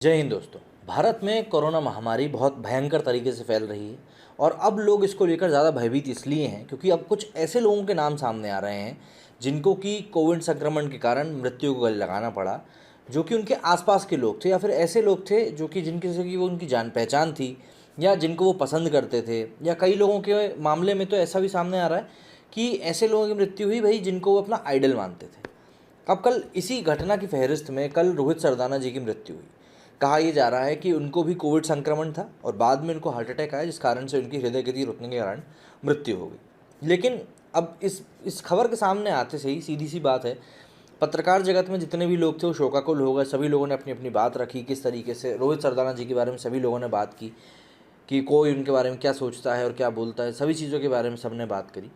जय हिंद दोस्तों। भारत में कोरोना महामारी बहुत भयंकर तरीके से फैल रही है और अब लोग इसको लेकर ज़्यादा भयभीत इसलिए हैं क्योंकि अब कुछ ऐसे लोगों के नाम सामने आ रहे हैं जिनको कि कोविड संक्रमण के कारण मृत्यु को गले लगाना पड़ा, जो कि उनके आसपास के लोग थे या फिर ऐसे लोग थे जो कि जिनके से कि वो उनकी जान पहचान थी या जिनको वो पसंद करते थे। या कई लोगों के मामले में तो ऐसा भी सामने आ रहा है कि ऐसे लोगों की मृत्यु हुई भाई जिनको वो अपना आइडल मानते थे। अब कल इसी घटना की फहरिस्त में कल रोहित सरदाना जी की मृत्यु हुई। कहा यह जा रहा है कि उनको भी कोविड संक्रमण था और बाद में उनको हार्ट अटैक आया जिस कारण से उनकी हृदय गति रुकने के कारण मृत्यु हो गई। लेकिन अब इस खबर के सामने आते से ही सीधी सी बात है, पत्रकार जगत में जितने भी लोग थे वो शोकाकुल हो गए। सभी लोगों ने अपनी अपनी बात रखी, किस तरीके से रोहित सरदाना जी के बारे में सभी लोगों ने बात की कि कोई उनके बारे में क्या सोचता है और क्या बोलता है, सभी चीज़ों के बारे में सबने बात करी।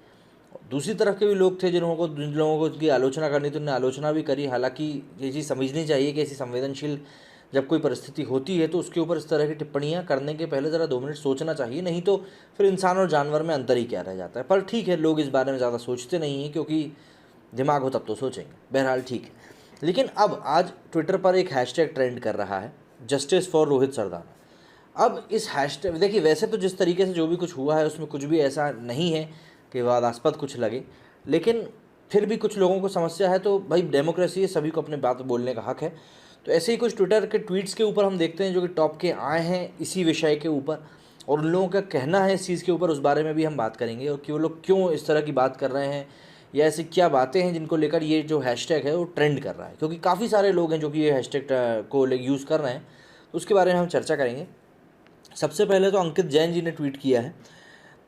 दूसरी तरफ के भी लोग थे जिन लोगों को उसकी आलोचना करनी थी, उन्होंने आलोचना भी करी। हालांकि ये चीज़ समझनी चाहिए कि ऐसी संवेदनशील जब कोई परिस्थिति होती है तो उसके ऊपर इस तरह की टिप्पणियां करने के पहले ज़रा 2 मिनट सोचना चाहिए, नहीं तो फिर इंसान और जानवर में अंतर ही क्या रह जाता है। पर ठीक है, लोग इस बारे में ज़्यादा सोचते नहीं हैं क्योंकि दिमाग हो तब तो सोचेंगे। बहरहाल ठीक है। लेकिन अब आज ट्विटर पर एक हैशटैग ट्रेंड कर रहा है, जस्टिस फॉर रोहित सरदाना। अब इस हैशटैग देखिए, वैसे तो जिस तरीके से जो भी कुछ हुआ है उसमें कुछ भी ऐसा नहीं है कि विवादास्पद कुछ लगे, लेकिन फिर भी कुछ लोगों को समस्या है। तो भाई डेमोक्रेसी है, सभी को अपने बात बोलने का हक है। तो ऐसे ही कुछ ट्विटर के ट्वीट्स के ऊपर हम देखते हैं जो कि टॉप के आए हैं इसी विषय के ऊपर, और उन लोगों का कहना है इस चीज़ के ऊपर, उस बारे में भी हम बात करेंगे और कि वो लोग क्यों इस तरह की बात कर रहे हैं या ऐसी क्या बातें हैं जिनको लेकर ये जो हैशटैग है वो ट्रेंड कर रहा है। क्योंकि काफ़ी सारे लोग हैं जो कि ये हैशटैग को यूज़ कर रहे हैं, तो उसके बारे में हम चर्चा करेंगे। सबसे पहले तो अंकित जैन जी ने ट्वीट किया है।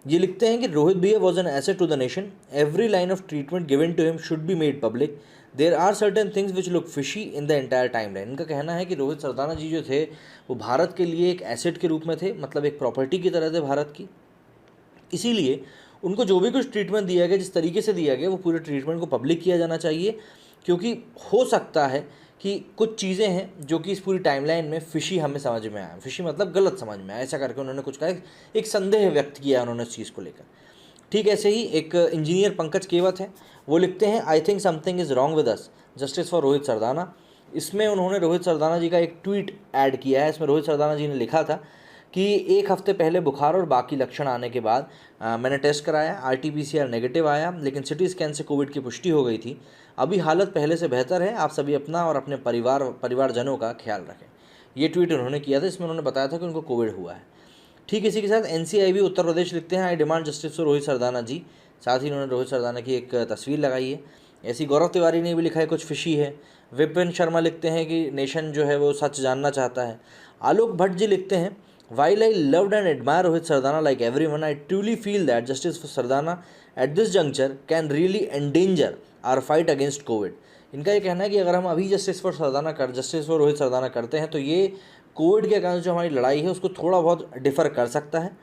ये लिखते हैं कि रोहित भैया was an asset to the nation, every line of treatment given to him should be made public, there are certain things which look fishy in the entire timeline. इनका कहना है कि रोहित सरदाना जी जो थे वो भारत के लिए एक एसेट के रूप में थे, मतलब एक प्रॉपर्टी की तरह थे भारत की। इसीलिए उनको जो भी कुछ ट्रीटमेंट दिया गया, जिस तरीके से दिया गया, वो पूरे ट्रीटमेंट को पब्लिक किया जाना चाहिए। क्योंकि हो सकता है कि कुछ चीज़ें हैं जो कि इस पूरी टाइमलाइन में फिशी हमें समझ में आया, फिशी मतलब गलत समझ में आया, ऐसा करके उन्होंने कुछ कहा, एक संदेह व्यक्त किया उन्होंने इस चीज़ को लेकर। ठीक ऐसे ही एक इंजीनियर पंकज केवत है, वो लिखते हैं I think something is wrong with us, justice for Rohit Sardana. इसमें उन्होंने रोहित सरदाना जी का एक ट्वीट ऐड किया है। इसमें रोहित सरदाना जी ने लिखा था कि 1 हफ्ते पहले बुखार और बाकी लक्षण आने के बाद मैंने टेस्ट कराया, RT-PCR नेगेटिव आया, लेकिन सिटी स्कैन से कोविड की पुष्टि हो गई थी। अभी हालत पहले से बेहतर है। आप सभी अपना और अपने परिवारजनों का ख्याल रखें। ये ट्वीट उन्होंने किया था। इसमें उन्होंने बताया था कि उनको कोविड हुआ है। ठीक इसी के साथ NCIB उत्तर प्रदेश लिखते हैं I demand justice for Rohit Sardana ji. साथ ही उन्होंने रोहित सरदाना की एक तस्वीर लगाई है। ऐसी गौरव तिवारी ने भी लिखा है कुछ फिशी है। विपिन शर्मा लिखते हैं कि नेशन जो है वो सच जानना चाहता है। आलोक भट्ट जी लिखते हैं while I loved and admire Rohit Sardana like everyone, I truly feel that justice for Sardana at this juncture can really endanger our fight against COVID। इनका ये कहना है कि अगर हम अभी जस्टिस फॉर रोहित सरदाना करते हैं तो ये कोविड के कारण जो हमारी लड़ाई है उसको थोड़ा बहुत डिफर कर सकता है।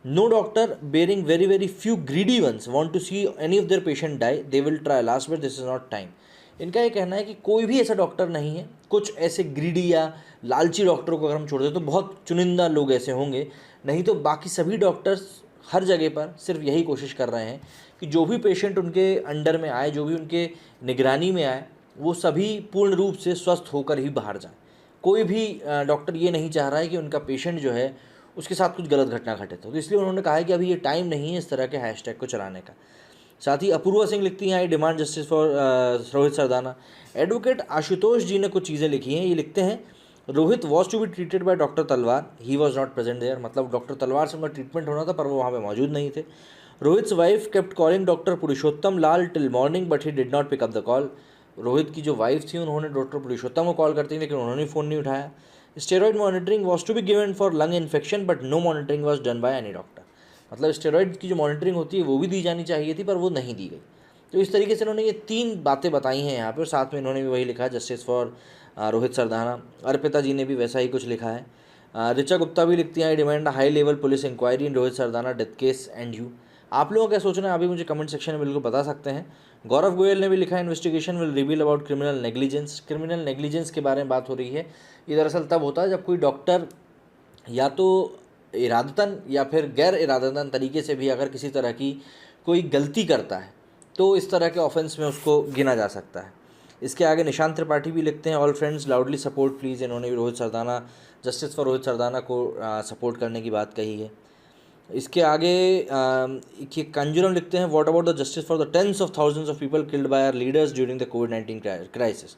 No doctor barring very few greedy ones want to see any of their patient die, they will try last but this is not time. इनका ये कहना है कि कोई भी ऐसा डॉक्टर नहीं है, कुछ ऐसे ग्रीडी या लालची डॉक्टरों को अगर हम छोड़ दें तो बहुत चुनिंदा लोग ऐसे होंगे, नहीं तो बाकी सभी डॉक्टर्स हर जगह पर सिर्फ यही कोशिश कर रहे हैं कि जो भी पेशेंट उनके अंडर में आए, जो भी उनके निगरानी में आए, वो सभी पूर्ण रूप से स्वस्थ होकर ही बाहर जाए। कोई भी डॉक्टर ये नहीं चाह रहा है कि उनका पेशेंट जो है उसके साथ कुछ गलत घटना घटित हो। तो इसलिए उन्होंने कहा है कि अभी ये टाइम नहीं है इस तरह के हैशटैग को चलाने का। साथ ही अपूर्वा सिंह लिखती हैं I demand justice for Rohit Sardana. Advocate Ashutosh ji ने कुछ चीज़ें लिखी हैं। ये लिखते हैं Rohit was to be treated by doctor Talwar, he was not present there. मतलब डॉक्टर तलवार से उनका ट्रीटमेंट होना था पर वो वहाँ पे मौजूद नहीं थे। Rohit's wife kept calling doctor Purushottam Lal till morning but he did not pick up the call. Rohit की जो वाइफ थी उन्होंने डॉक्टर पुरुषोत्तम को कॉल करती लेकिन उन्होंने फ़ोन नहीं उठाया। Steroid monitoring was to be given for lung infection but no monitoring was done by any doctor. मतलब स्टेरॉइड की जो मॉनिटरिंग होती है वो भी दी जानी चाहिए थी पर वो नहीं दी गई। तो इस तरीके से इन्होंने ये 3 बातें बताई हैं यहाँ पे, और साथ में इन्होंने भी वही लिखा है जस्टिस फॉर रोहित सरदाना। अर्पिता जी ने भी वैसा ही कुछ लिखा है। ऋचा गुप्ता भी लिखती हैं I demand high level police inquiry in Rohit Sardana death case and you. आप लोगों का सोचना है अभी मुझे कमेंट सेक्शन में बिल्कुल बता सकते हैं। गौरव गोयल ने भी लिखा है investigation will reveal about criminal negligence. Criminal negligence के बारे में बात हो रही है। ये दरअसल तब होता है जब कोई डॉक्टर या तो इरादतन या फिर गैर इरादतन तरीके से भी अगर किसी तरह की कोई गलती करता है तो इस तरह के ऑफेंस में उसको गिना जा सकता है। इसके आगे निशांत त्रिपाठी भी लिखते हैं, all friends loudly support please. इन्होंने भी रोहित सरदाना, जस्टिस फॉर रोहित सरदाना को सपोर्ट करने की बात कही है। इसके आगे कंजुरम लिखते हैं, what about the justice for the tens of thousands of people killed by our leaders during the कोविड-19 क्राइसिस।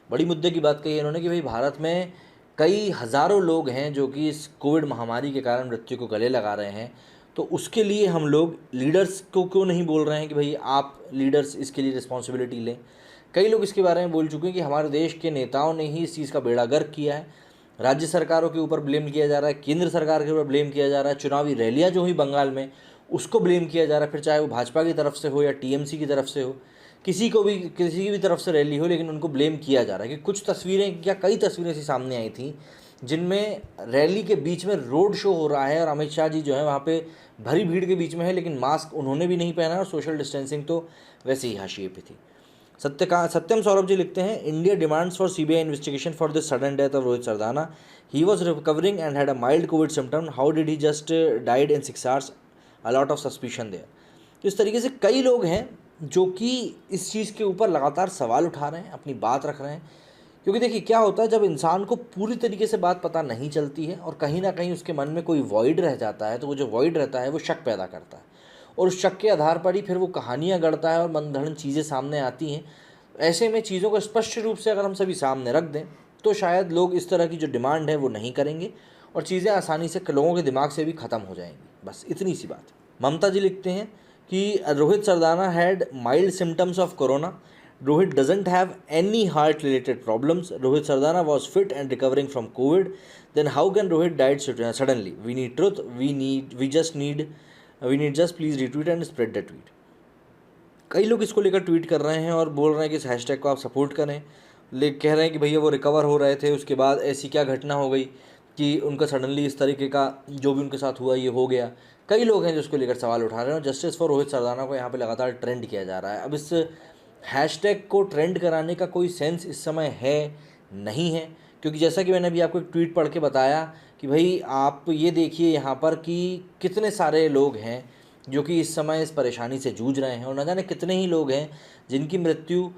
बड़ी मुद्दे की बात कही है इन्होंने कि भाई भारत में कई हज़ारों लोग हैं जो कि इस कोविड महामारी के कारण मृत्यु को गले लगा रहे हैं, तो उसके लिए हम लोग लीडर्स को क्यों नहीं बोल रहे हैं कि भाई आप लीडर्स इसके लिए रिस्पॉन्सिबिलिटी लें। कई लोग इसके बारे में बोल चुके हैं कि हमारे देश के नेताओं ने ही इस चीज़ का बेड़ा गर्क किया है। राज्य सरकारों के ऊपर ब्लेम किया जा रहा है, केंद्र सरकार के ऊपर ब्लेम किया जा रहा है, चुनावी रैलियाँ जो हुई बंगाल में उसको ब्लेम किया जा रहा है, फिर चाहे वो भाजपा की तरफ से हो या टीएमसी की तरफ से हो, किसी की भी तरफ से रैली हो, लेकिन उनको ब्लेम किया जा रहा है। कि कुछ तस्वीरें या कई तस्वीरें ऐसी सामने आई थी जिनमें रैली के बीच में रोड शो हो रहा है और अमित शाह जी जो है वहाँ पे भरी भीड़ के बीच में है, लेकिन मास्क उन्होंने भी नहीं पहना और सोशल डिस्टेंसिंग तो वैसे ही हाशिए पे थी। सत्यम सौरभ जी लिखते हैं, India demands for CBI investigation for this sudden death of Rohit Sardana. He was recovering and had a mild covid symptom, how did he just died in 6 hours, a lot of suspicion there. तो इस तरीके से कई लोग हैं जो कि इस चीज़ के ऊपर लगातार सवाल उठा रहे हैं, अपनी बात रख रहे हैं। क्योंकि देखिए क्या होता है, जब इंसान को पूरी तरीके से बात पता नहीं चलती है और कहीं ना कहीं उसके मन में कोई वॉइड रह जाता है, तो वो जो वॉइड रहता है वो शक पैदा करता है और उस शक के आधार पर ही फिर वो कहानियाँ गढ़ता है और मनगढ़ंत चीज़ें सामने आती हैं। ऐसे में चीज़ों को स्पष्ट रूप से अगर हम सभी सामने रख दें तो शायद लोग इस तरह की जो डिमांड है वो नहीं करेंगे और चीज़ें आसानी से लोगों के दिमाग से भी ख़त्म हो जाएंगी। बस इतनी सी बात। ममता जी लिखते हैं कि Rohit Sardana had mild symptoms of corona, Rohit doesn't have any heart related problems. Rohit Sardana was fit and recovering from COVID. Then how can Rohit died suddenly? We need truth. We just please retweet and spread the tweet. कई लोग इसको लेकर tweet कर रहे हैं और बोल रहे हैं कि इस हैशटैग को आप सपोर्ट करें, कह रहे हैं कि भैया वो रिकवर हो रहे थे, उसके बाद ऐसी क्या घटना हो गई कि उनका सडनली इस तरीके का जो भी उनके साथ हुआ ये हो गया। कई लोग हैं जो इसको लेकर सवाल उठा रहे हैं और जस्टिस फॉर रोहित सरदाना को यहाँ पे लगातार ट्रेंड किया जा रहा है। अब इस हैशटैग को ट्रेंड कराने का कोई सेंस इस समय है नहीं है, क्योंकि जैसा कि मैंने अभी आपको एक ट्वीट पढ़ के बताया कि भाई आप ये देखिए यहाँ पर कि कितने सारे लोग हैं जो कि इस समय इस परेशानी से जूझ रहे हैं और न जाने कितने ही लोग हैं जिनकी मृत्यु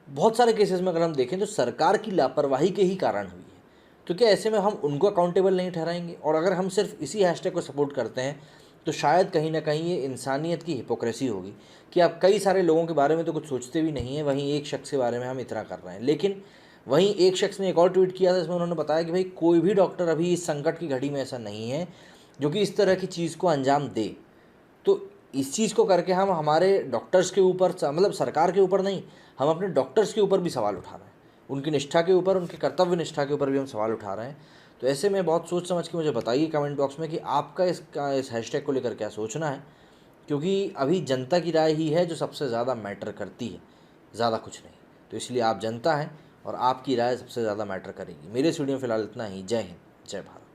बहुत सारे केसेस में अगर हम देखें तो सरकार की लापरवाही के ही कारण हुई है। क्योंकि ऐसे में हम उनको अकाउंटेबल नहीं ठहराएंगे और अगर हम सिर्फ इसी हैशटैग को सपोर्ट करते हैं तो शायद कहीं ना कहीं ये इंसानियत की हिपोक्रेसी होगी कि आप कई सारे लोगों के बारे में तो कुछ सोचते भी नहीं है, वहीं एक शख्स के बारे में हम इतना कर रहे हैं। लेकिन वहीं एक शख्स ने एक और ट्वीट किया था जिसमें उन्होंने बताया कि भाई कोई भी डॉक्टर अभी इस संकट की घड़ी में ऐसा नहीं है जो कि इस तरह की चीज़ को अंजाम दे। तो इस चीज़ को करके हम हमारे डॉक्टर्स के ऊपर, मतलब सरकार के ऊपर नहीं, हम अपने डॉक्टर्स के ऊपर भी सवाल उठा रहे हैं, उनकी निष्ठा के ऊपर, उनके कर्तव्य निष्ठा के ऊपर भी हम सवाल उठा रहे हैं। तो ऐसे में बहुत सोच समझ के मुझे बताइए कमेंट बॉक्स में कि आपका इस हैशटैग को लेकर क्या सोचना है, क्योंकि अभी जनता की राय ही है जो सबसे ज़्यादा मैटर करती है, ज़्यादा कुछ नहीं। तो इसलिए आप जनता हैं और आपकी राय सबसे ज़्यादा मैटर करेगी। मेरे इस वीडियो में फ़िलहाल इतना ही। जय हिंद, जय भारत।